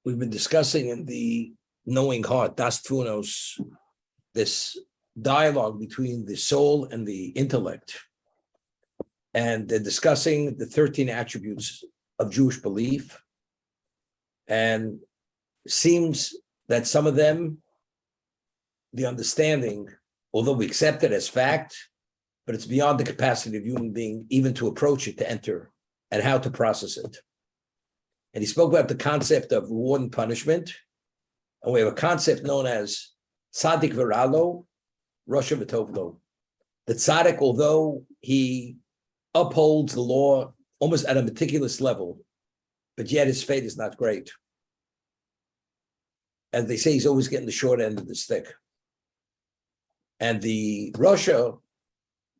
We've been discussing in the knowing heart, das Tfunos, this dialogue between the soul and the intellect. And they're discussing the 13 attributes of Jewish belief. And seems that some of them, the understanding, although we accept it as fact, but it's beyond the capacity of human being even to approach it, to enter, and how to process it. And he spoke about the concept of reward and punishment. And we have a concept known as Tzaddik Viralo, Rosh V'Tovlo. The Tzaddik, although he upholds the law almost at a meticulous level, but yet his fate is not great. And they say he's always getting the short end of the stick. And the Rasha,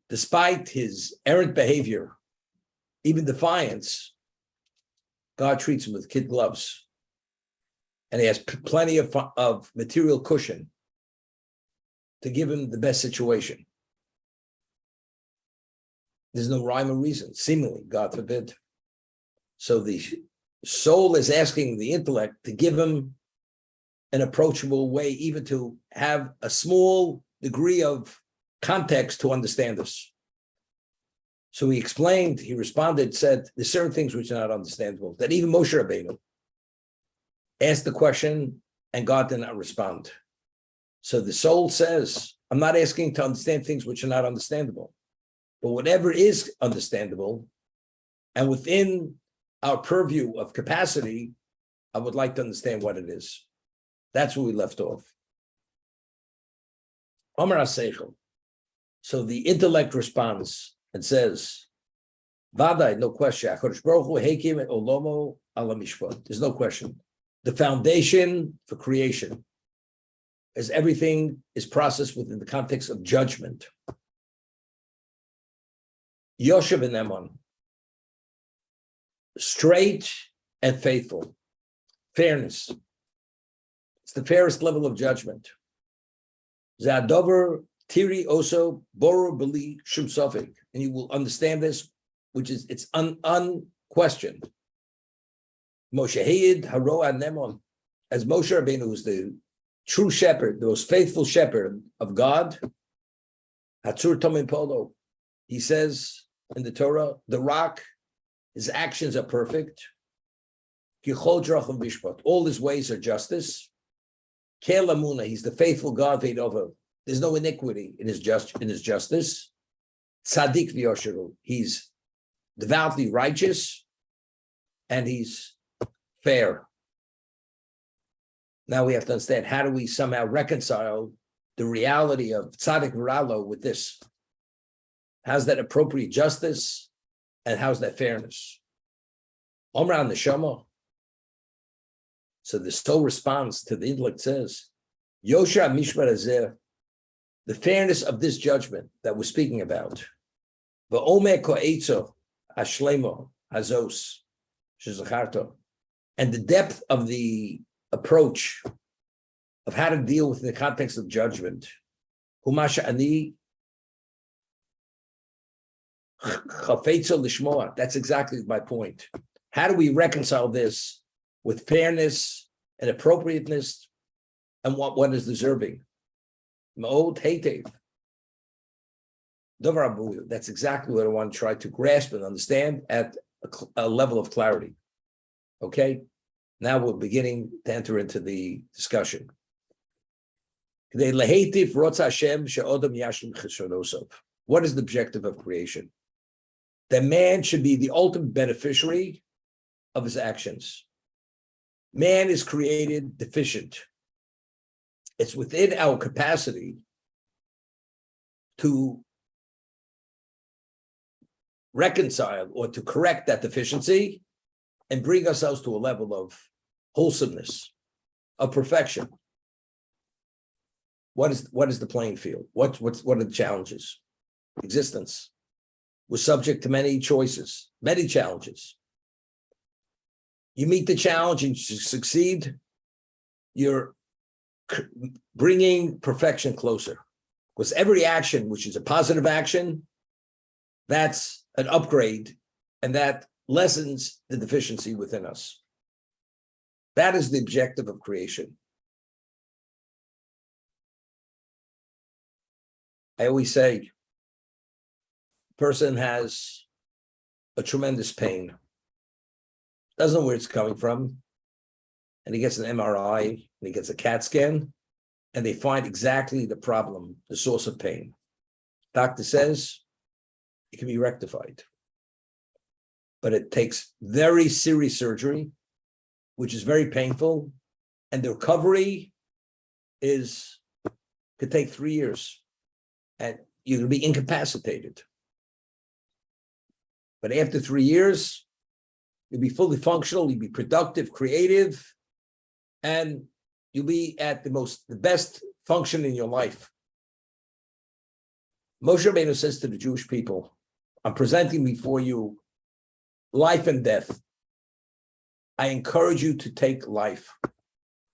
despite his errant behavior, even defiance, God treats him with kid gloves. And he has plenty of material cushion to give him the best situation. There's no rhyme or reason, seemingly, God forbid. So the soul is asking the intellect to give him an approachable way, even to have a small degree of context to understand this. So he explained, he responded, said, there's certain things which are not understandable, that even Moshe Rabbeinu asked the question and God did not respond. So the soul says, I'm not asking to understand things which are not understandable, but whatever is understandable and within our purview of capacity, I would like to understand what it is. That's where we left off. Amar HaSeichel. So the intellect responds and says, Vadai, no question. HaKadosh Baruch Hu Heikim et Olomo ala Mishpat. There's no question. The foundation for creation is everything is processed within the context of judgment. Yoshev and Eman. Straight and faithful. Fairness. It's the fairest level of judgment. Zadover Tiri also Boro Beli Shum Sofik. And you will understand this, which is it's unquestioned. Moshe Hayid Haro Anemon, as Moshe Rabbeinu, who's the true shepherd, the most faithful shepherd of God, Hatzur Tomim Polo. He says in the Torah, the rock, his actions are perfect. All his ways are justice. Kelamuna, he's the faithful God. There's no iniquity in his justice. Tzaddik v'yosheru, he's devoutly righteous, and he's fair. Now we have to understand, how do we somehow reconcile the reality of tzaddik v'ralo with this? How's that appropriate justice, and how's that fairness? Omran neshama. So the soul responds to the intellect, says, Yosha mishmar hazeh, the fairness of this judgment that we're speaking about. V'omer ko'etzo hashlemo hazos shezacharto, and the depth of the approach of how to deal with the context of judgment. Humasha ani chafetzo lishmoa. That's exactly my point. How do we reconcile this with fairness and appropriateness and what one is deserving? Ma'od heitev. Davar abuyu. That's exactly what I want to try to grasp and understand at a level of clarity. Okay? Now we're beginning to enter into the discussion. What is the objective of creation? That man should be the ultimate beneficiary of his actions. Man is created deficient. It's within our capacity to reconcile or to correct that deficiency and bring ourselves to a level of wholesomeness, of perfection. What is the playing field? What are the challenges? Existence. We're subject to many choices, many challenges. You meet the challenge and you succeed, you're bringing perfection closer. Because every action, which is a positive action, that's an upgrade, and that lessens the deficiency within us. That is the objective of creation. I always say, person has a tremendous pain, doesn't know where it's coming from, and he gets an MRI, and he gets a CAT scan, and they find exactly the problem, the source of pain. Doctor says it can be rectified, but it takes very serious surgery, which is very painful, and the recovery could take 3 years, and you're going to be incapacitated. But after 3 years, you'll be fully functional, you'll be productive, creative, and you'll be at the best function in your life. Moshe Rabbeinu says to the Jewish people, I'm presenting before you life and death. I encourage you to take life.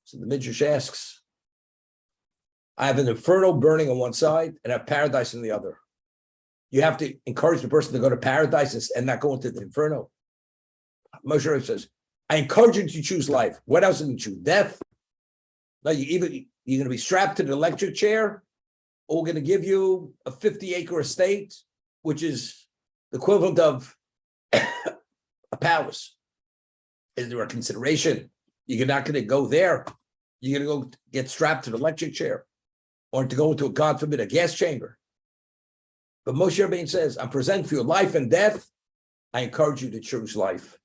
So the Midrash asks, I have an inferno burning on one side and I have paradise on the other. You have to encourage the person to go to paradise and not go into the inferno. Moshe Rabbeinu says, I encourage you to choose life. What else did you choose? Death? No, you're going to be strapped to the electric chair, or we're going to give you a 50-acre estate, which is the equivalent of a palace. Is there a consideration? You're not going to go there. You're going to go get strapped to the electric chair, or to go into, God forbid, a gas chamber. But Moshe Rabbeinu says, I'm presenting for you life and death. I encourage you to choose life.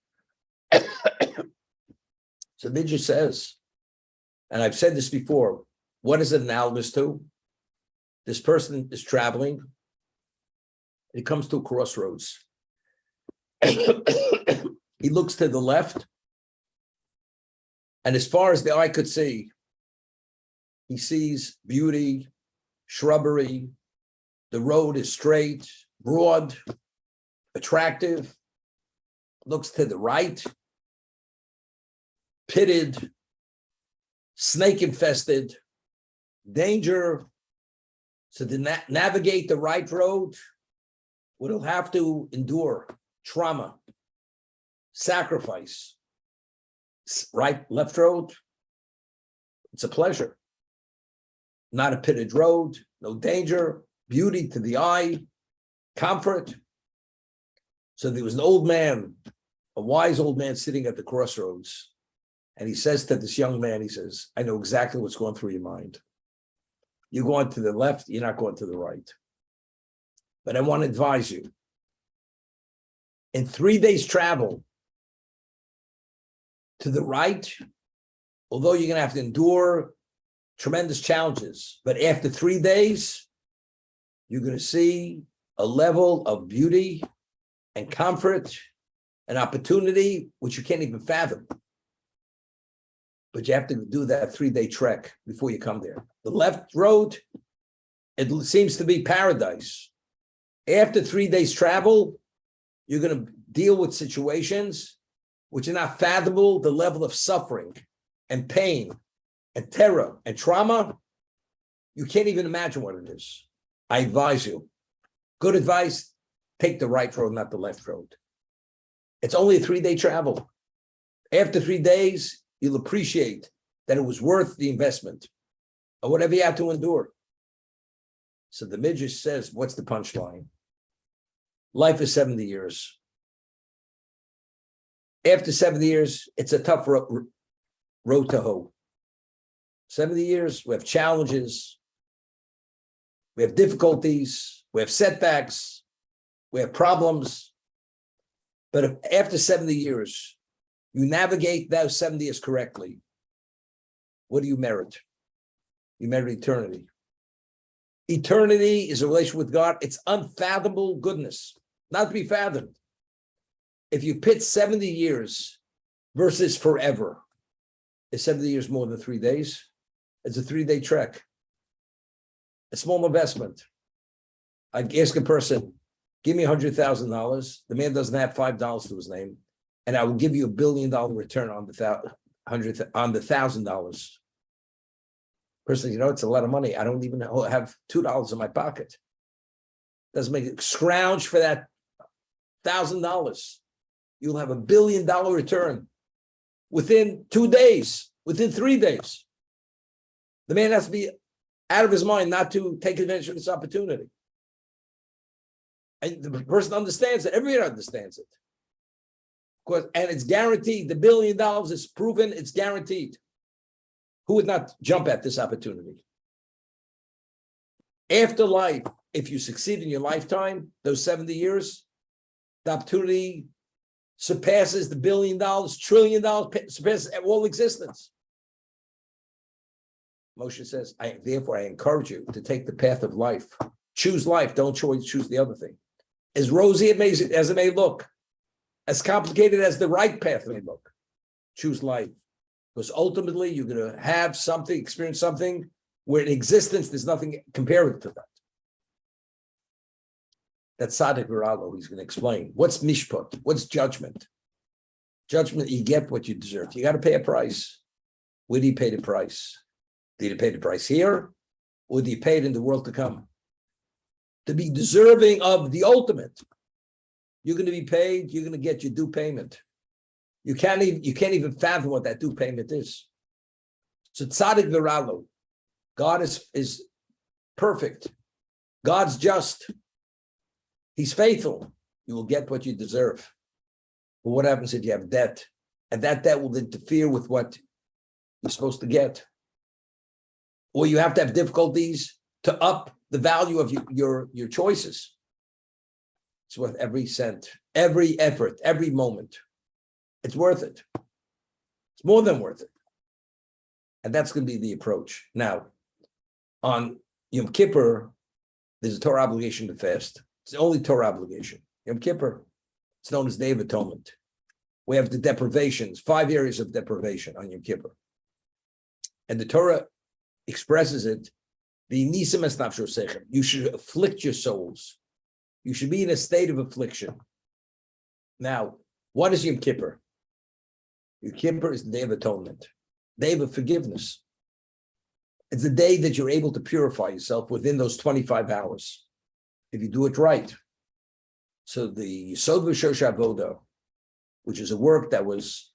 So Midrash says, and I've said this before, what is it analogous to? This person is traveling. He comes to a crossroads. He looks to the left, and as far as the eye could see, he sees beauty, shrubbery. The road is straight, broad, attractive. Looks to the right, pitted, snake-infested, danger. So to navigate the right road, we'll have to endure trauma, sacrifice. Right, left road, it's a pleasure. Not a pitted road, no danger, beauty to the eye, comfort. So there was an old man, a wise old man sitting at the crossroads. And he says to this young man, he says, I know exactly what's going through your mind. You're going to the left, you're not going to the right. But I want to advise you. In 3 days' travel to the right, although you're going to have to endure tremendous challenges, but after 3 days, you're going to see a level of beauty and comfort and opportunity which you can't even fathom. But you have to do that 3-day trek before you come there. The left road, it seems to be paradise. After 3 days travel, you're going to deal with situations which are not fathomable, the level of suffering and pain and terror and trauma. You can't even imagine what it is. I advise you, good advice, take the right road, not the left road. It's only a 3-day travel. After 3 days, you'll appreciate that it was worth the investment or whatever you have to endure. So the Midrash says, what's the punchline? Life is 70 years. After 70 years, it's a tough road to hoe. 70 years, we have challenges, we have difficulties, we have setbacks, we have problems. But if after 70 years, you navigate those 70 years correctly, what do you merit? You merit eternity. Eternity is a relation with God. It's unfathomable goodness, not to be fathomed. If you pit 70 years versus forever, is 70 years more than 3 days? It's a 3-day trek. A small investment. I'd ask a person, give me $100,000. The man doesn't have $5 to his name, and I will give you $1 billion return on the $1,000. Person, it's a lot of money. I don't even have $2 in my pocket. Doesn't make it. Scrounge for that $1,000. You'll have $1 billion return. within 2 days, within 3 days. The man has to be out of his mind not to take advantage of this opportunity. And the person understands it. Everyone understands it. Of course, and it's guaranteed. The $1 billion is proven. It's guaranteed. Who would not jump at this opportunity? After life, if you succeed in your lifetime, those 70 years, the opportunity surpasses the $1 billion, $1 trillion, surpasses all existence. Moshe says, therefore, I encourage you to take the path of life. Choose life. Don't choose the other thing. As rosy as it may look, as complicated as the right path may look, choose life. Because ultimately, you're going to have something, experience something where in existence, there's nothing comparable to that. That's Tzaddik Viralo, he's going to explain. What's mishpat? What's judgment? Judgment, you get what you deserve. You got to pay a price. Where do you pay the price? Do you pay the price here? Or do you pay it in the world to come? To be deserving of the ultimate, you're going to be paid, you're going to get your due payment. You can't even fathom what that due payment is. So Tzaddik Viralo, God is perfect. God's just. He's faithful. You will get what you deserve. But what happens if you have debt? And that debt will interfere with what you're supposed to get. Or you have to have difficulties to up the value of your choices. It's worth every cent, every effort, every moment. It's worth it. It's more than worth it. And that's going to be the approach. Now, on Yom Kippur, there's a Torah obligation to fast. It's the only Torah obligation. Yom Kippur, it's known as Day of Atonement. We have the deprivations, 5 areas of deprivation on Yom Kippur. And the Torah expresses it, you should afflict your souls. You should be in a state of affliction. Now, what is Yom Kippur? Yom Kippur is the Day of Atonement, Day of Forgiveness. It's the day that you're able to purify yourself within those 25 hours, if you do it right. So the Yesod V'Shosh Avoda, which is a work that was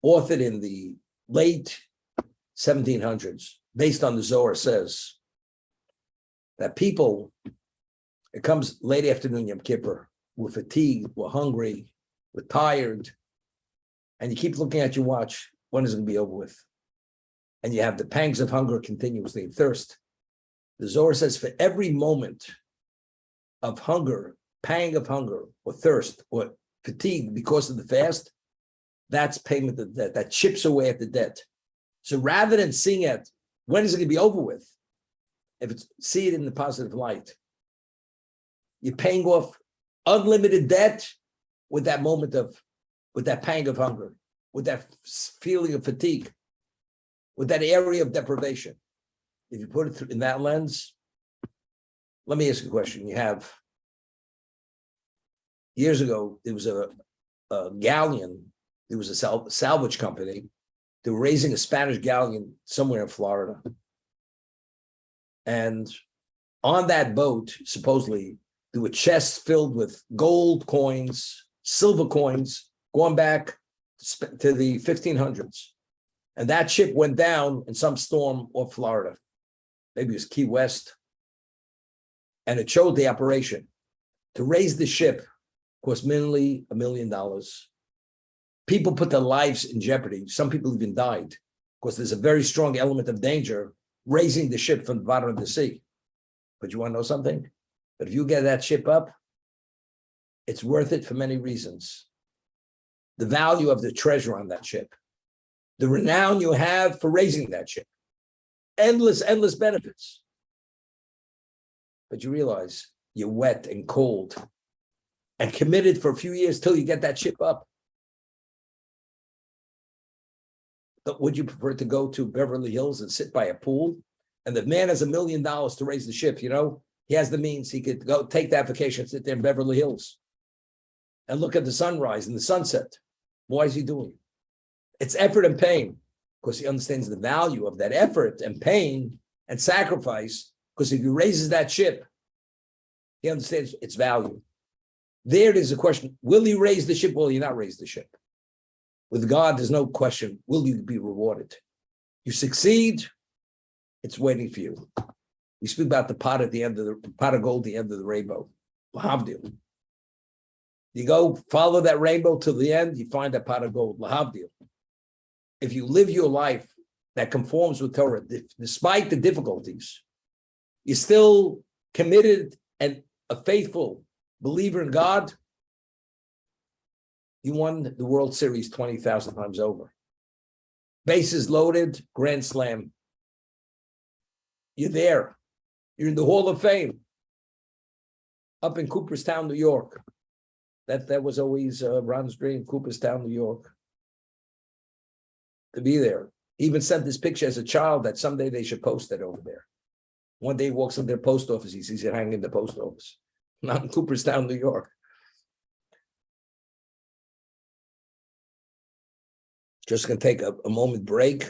authored in the late 1700s, based on the Zohar, says that people, it comes late afternoon Yom Kippur, we're fatigued, we're hungry, we're tired, and you keep looking at your watch, when is it going to be over with? And you have the pangs of hunger continuously and thirst. The Zohar says for every moment of hunger, pang of hunger, or thirst, or fatigue because of the fast, that's payment of debt. That chips away at the debt. So rather than seeing it, when is it going to be over with? See it in the positive light. You're paying off unlimited debt with that moment with that pang of hunger, with that feeling of fatigue, with that area of deprivation. If you put it in that lens, let me ask you a question. You have, years ago, there was a galleon, there was a salvage company. They were raising a Spanish galleon somewhere in Florida. And on that boat, supposedly, there were chests filled with gold coins, silver coins, going back to the 1500s. And that ship went down in some storm off Florida. Maybe it was Key West. And it showed the operation. To raise the ship cost minimally $1 million. People put their lives in jeopardy. Some people even died because there's a very strong element of danger raising the ship from the bottom of the sea. But you want to know something? But if you get that ship up, it's worth it for many reasons. The value of the treasure on that ship, the renown you have for raising that ship, endless benefits. But you realize you're wet and cold and committed for a few years till you get that ship up. But would you prefer to go to Beverly Hills and sit by a pool? And the man has $1 million to raise the ship, he has the means. He could go take that vacation, sit there in Beverly Hills and look at the sunrise and the sunset. Why is he doing it? It's effort and pain, because he understands the value of that effort and pain and sacrifice, because if he raises that ship, he understands its value. There it is a question, will he raise the ship? Will he not raise the ship? With God, there's no question, will you be rewarded? You succeed, it's waiting for you. We speak about the pot at the end of the pot of gold, at the end of the rainbow. Lahavdil. You go follow that rainbow till the end, you find that pot of gold. Lahavdil. If you live your life that conforms with Torah, despite the difficulties, you're still committed and a faithful believer in God, you won the World Series 20,000 times over. Bases loaded, grand slam. You're there. You're in the Hall of Fame up in Cooperstown, New York. That was always Ron's dream, Cooperstown, New York. To be there. He even sent this picture as a child that someday they should post it over there. One day he walks in their post office, he sees it hanging in the post office. Not in Cooperstown, New York. Just gonna take a moment break.